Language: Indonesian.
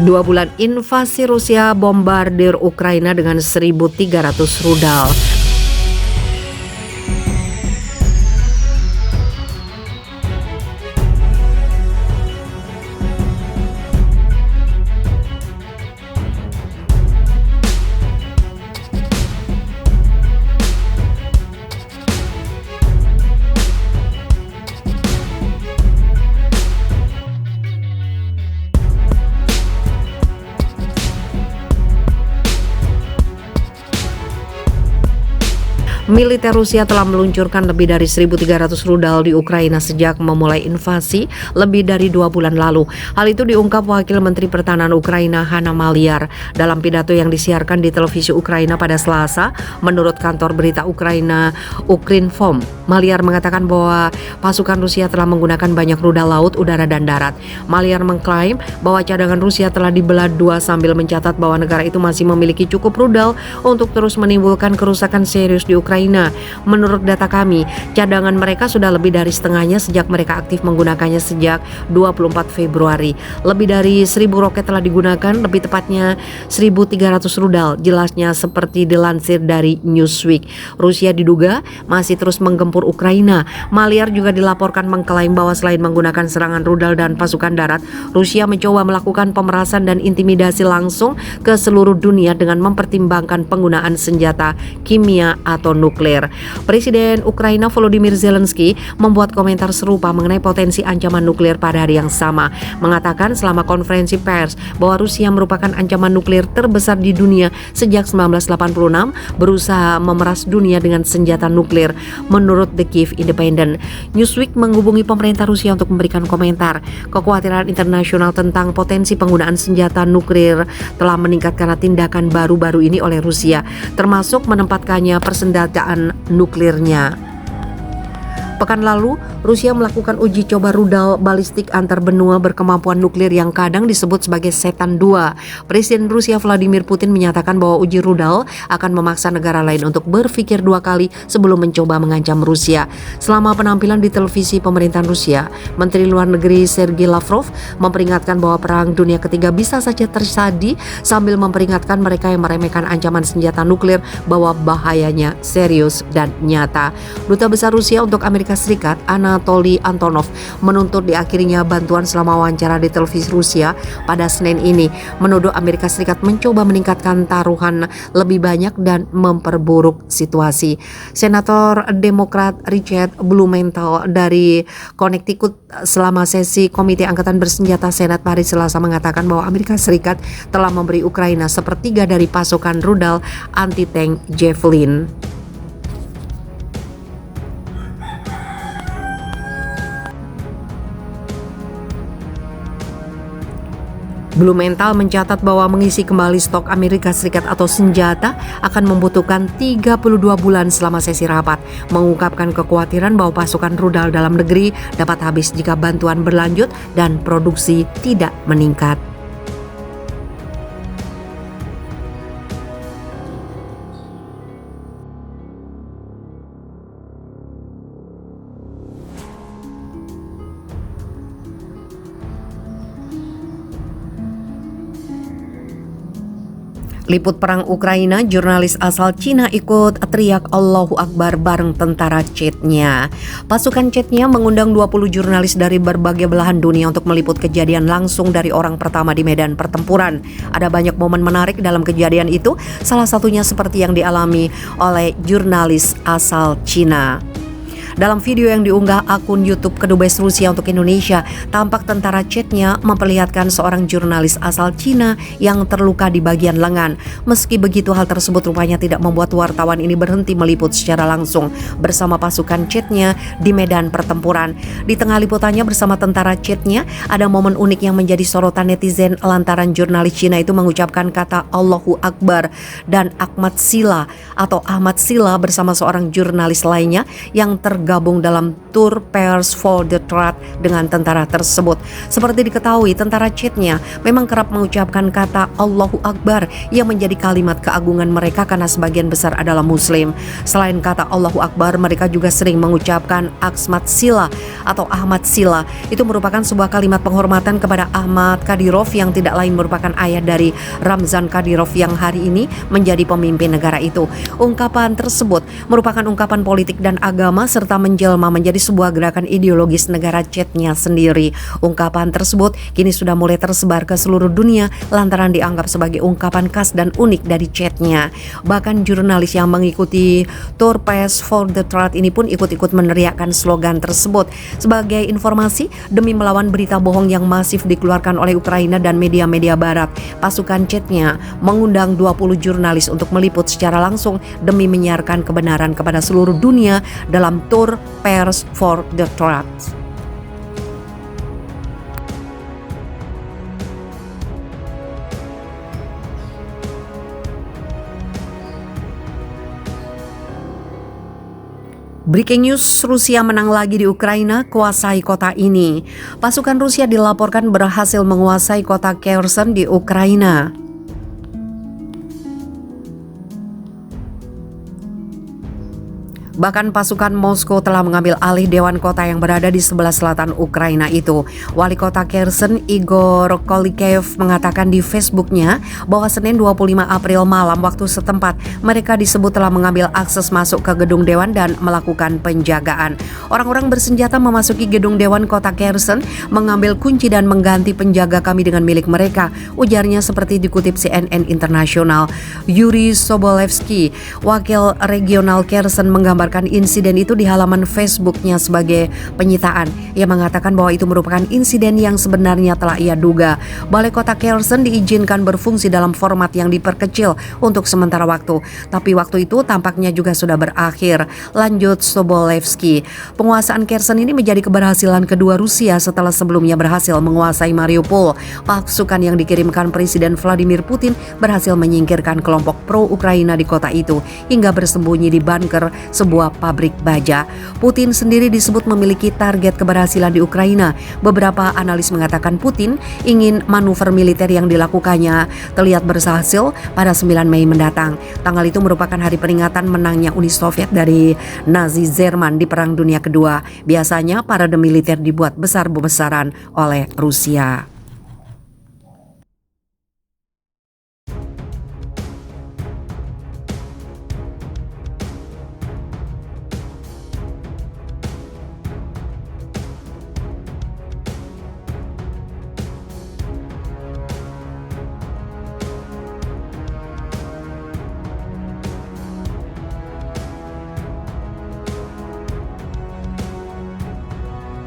2 bulan invasi Rusia bombardir Ukraina dengan 1.300 rudal. Militer Rusia telah meluncurkan lebih dari 1.300 rudal di Ukraina sejak memulai invasi lebih dari 2 bulan lalu. Hal itu diungkap Wakil Menteri Pertahanan Ukraina Hanna Maliar dalam pidato yang disiarkan di televisi Ukraina pada Selasa. Menurut kantor berita Ukraina Ukrinform, Maliar mengatakan bahwa pasukan Rusia telah menggunakan banyak rudal laut, udara, dan darat. Maliar mengklaim bahwa cadangan Rusia telah dibelah dua sambil mencatat bahwa negara itu masih memiliki cukup rudal untuk terus menimbulkan kerusakan serius di Ukraina. Menurut data kami, cadangan mereka sudah lebih dari setengahnya sejak mereka aktif menggunakannya sejak 24 Februari. Lebih dari 1.000 roket telah digunakan, lebih tepatnya 1.300 rudal, jelasnya seperti dilansir dari Newsweek. Rusia diduga masih terus menggempur Ukraina. Maliar juga dilaporkan mengklaim bahwa selain menggunakan serangan rudal dan pasukan darat, Rusia mencoba melakukan pemerasan dan intimidasi langsung ke seluruh dunia dengan mempertimbangkan penggunaan senjata kimia atau nuklir. Presiden Ukraina Volodymyr Zelensky membuat komentar serupa mengenai potensi ancaman nuklir pada hari yang sama, mengatakan selama konferensi pers bahwa Rusia merupakan ancaman nuklir terbesar di dunia sejak 1986, berusaha memeras dunia dengan senjata nuklir. Menurut The Kyiv Independent, Newsweek menghubungi pemerintah Rusia untuk memberikan komentar. Kekhawatiran internasional tentang potensi penggunaan senjata nuklir telah meningkat karena tindakan baru-baru ini oleh Rusia, termasuk menempatkannya persenjataan nuklirnya. Pekan lalu, Rusia melakukan uji coba rudal balistik antar benua berkemampuan nuklir yang kadang disebut sebagai Setan 2. Presiden Rusia Vladimir Putin menyatakan bahwa uji rudal akan memaksa negara lain untuk berpikir 2 kali sebelum mencoba mengancam Rusia. Selama penampilan di televisi pemerintahan Rusia, Menteri Luar Negeri Sergei Lavrov memperingatkan bahwa Perang Dunia Ketiga bisa saja terjadi sambil memperingatkan mereka yang meremehkan ancaman senjata nuklir bahwa bahayanya serius dan nyata. Duta Besar Rusia untuk Amerika Serikat Anatoly Antonov menuntut diakhirinya bantuan selama wawancara di televisi Rusia pada Senin ini, menuduh Amerika Serikat mencoba meningkatkan taruhan lebih banyak dan memperburuk situasi. Senator Demokrat Richard Blumenthal dari Connecticut selama sesi Komite Angkatan Bersenjata Senat hari Selasa mengatakan bahwa Amerika Serikat telah memberi Ukraina 1/3 dari pasokan rudal anti-tank Javelin. Blumenthal mencatat bahwa mengisi kembali stok Amerika Serikat atau senjata akan membutuhkan 32 bulan selama sesi rapat, mengungkapkan kekhawatiran bahwa pasukan rudal dalam negeri dapat habis jika bantuan berlanjut dan produksi tidak meningkat. Liput perang Ukraina, jurnalis asal Cina ikut teriak Allahu Akbar bareng tentara Chechnya. Pasukan Chechnya mengundang 20 jurnalis dari berbagai belahan dunia untuk meliput kejadian langsung dari orang pertama di medan pertempuran. Ada banyak momen menarik dalam kejadian itu, salah satunya seperti yang dialami oleh jurnalis asal Cina. Dalam video yang diunggah akun YouTube Kedubes Rusia untuk Indonesia, tampak tentara Chechnya memperlihatkan seorang jurnalis asal Cina yang terluka di bagian lengan. Meski begitu, hal tersebut rupanya tidak membuat wartawan ini berhenti meliput secara langsung bersama pasukan Chechnya di medan pertempuran. Di tengah liputannya bersama tentara Chechnya, ada momen unik yang menjadi sorotan netizen lantaran jurnalis Cina itu mengucapkan kata Allahu Akbar dan Ahmad Sila bersama seorang jurnalis lainnya yang tergabung bergabung dalam Tour Pairs for the Truth dengan tentara tersebut. Seperti diketahui, tentara Chechnya memang kerap mengucapkan kata Allahu Akbar yang menjadi kalimat keagungan mereka karena sebagian besar adalah Muslim. Selain kata Allahu Akbar, mereka juga sering mengucapkan Ahmad Sila atau Ahmad Sila. Itu merupakan sebuah kalimat penghormatan kepada Ahmad Kadyrov yang tidak lain merupakan ayah dari Ramzan Kadyrov yang hari ini menjadi pemimpin negara itu. Ungkapan tersebut merupakan ungkapan politik dan agama serta menjelma menjadi sebuah gerakan ideologis negara Chechnya sendiri. Ungkapan tersebut kini sudah mulai tersebar ke seluruh dunia lantaran dianggap sebagai ungkapan khas dan unik dari Chechnya. Bahkan jurnalis yang mengikuti Tour Pairs for the Truth ini pun ikut-ikut meneriakkan slogan tersebut. Sebagai informasi, demi melawan berita bohong yang masif dikeluarkan oleh Ukraina dan media-media barat, pasukan Chechnya mengundang 20 jurnalis untuk meliput secara langsung demi menyiarkan kebenaran kepada seluruh dunia dalam Tour Pairs for the Truth. Breaking news, Rusia menang lagi di Ukraina, kuasai kota ini. Pasukan Rusia dilaporkan berhasil menguasai kota Kherson di Ukraina. Bahkan pasukan Moskow telah mengambil alih dewan kota yang berada di sebelah selatan Ukraina itu. Wali kota Kherson, Igor Kolikev, mengatakan di Facebooknya bahwa Senin 25 April malam waktu setempat, mereka disebut telah mengambil akses masuk ke gedung dewan dan melakukan penjagaan. Orang-orang bersenjata memasuki gedung dewan kota Kherson, mengambil kunci dan mengganti penjaga kami dengan milik mereka, ujarnya seperti dikutip CNN Internasional. Yuri Sobolevsky, wakil regional Kherson, menggambarkan insiden itu di halaman Facebooknya sebagai penyitaan. Ia mengatakan bahwa itu merupakan insiden yang sebenarnya telah ia duga. Balai kota Kherson diizinkan berfungsi dalam format yang diperkecil untuk sementara waktu, tapi waktu itu tampaknya juga sudah berakhir. Lanjut Sobolevsky, penguasaan Kherson ini menjadi keberhasilan kedua Rusia setelah sebelumnya berhasil menguasai Mariupol. Pasukan yang dikirimkan Presiden Vladimir Putin berhasil menyingkirkan kelompok pro-Ukraina di kota itu hingga bersembunyi di bunker sebuah pabrik baja. Putin sendiri disebut memiliki target keberhasilan di Ukraina. Beberapa analis mengatakan Putin ingin manuver militer yang dilakukannya terlihat berhasil pada 9 Mei mendatang. Tanggal itu merupakan hari peringatan menangnya Uni Soviet dari Nazi Jerman di Perang Dunia Kedua. Biasanya parade militer dibuat besar-besaran oleh Rusia.